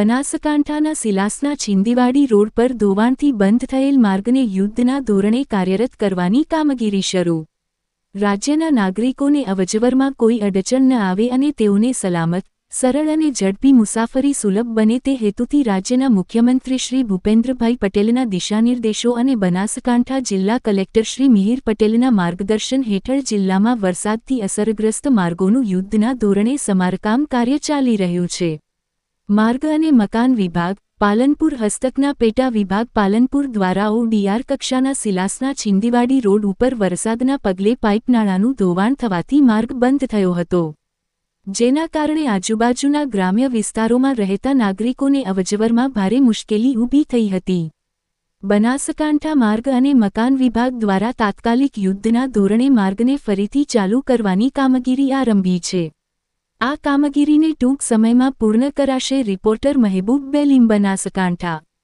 બનાસકાંઠાના સિલાસના છીંદીવાડી રોડ પર ધોવાણથી બંધ થયેલ માર્ગને યુદ્ધના ધોરણે કાર્યરત કરવાની કામગીરી શરૂ. રાજ્યના નાગરિકોને અવરજવરમાં કોઈ અડચણ ન આવે અને તેઓને સલામત, સરળ અને ઝડપી મુસાફરી સુલભ બને તે હેતુથી રાજ્યના મુખ્યમંત્રી શ્રી ભૂપેન્દ્રભાઈ પટેલના દિશાનિર્દેશો અને બનાસકાંઠા જિલ્લા કલેક્ટર શ્રી મિહિર પટેલના માર્ગદર્શન હેઠળ જિલ્લામાં વરસાદથી અસરગ્રસ્ત માર્ગોનું યુદ્ધના ધોરણે સમારકામ કાર્ય ચાલી રહ્યું છે. માર્ગ અને મકાન વિભાગ, પાલનપુર હસ્તકના પેટા વિભાગ પાલનપુર દ્વારા ODR કક્ષાના સિલાસના છીંદીવાડી રોડ ઉપર વરસાદના પગલે પાઇપનાળાનું ધોવાણ થવાથી માર્ગ બંધ થયો હતો. જેના કારણે આજુબાજુના ગ્રામ્ય વિસ્તારોમાં રહેતા નાગરિકોને અવરજવરમાં ભારે મુશ્કેલી ઊભી થઈ હતી. બનાસકાંઠા માર્ગ અને મકાન વિભાગ દ્વારા તાત્કાલિક યુદ્ધના ધોરણે માર્ગને ફરીથી ચાલુ કરવાની કામગીરી આરંભી છે. આ કામગીરીને ટૂંક સમયમાં પૂર્ણ કરાશે. રિપોર્ટર મહેબૂબ બેલીમ, બનાસકાંઠા.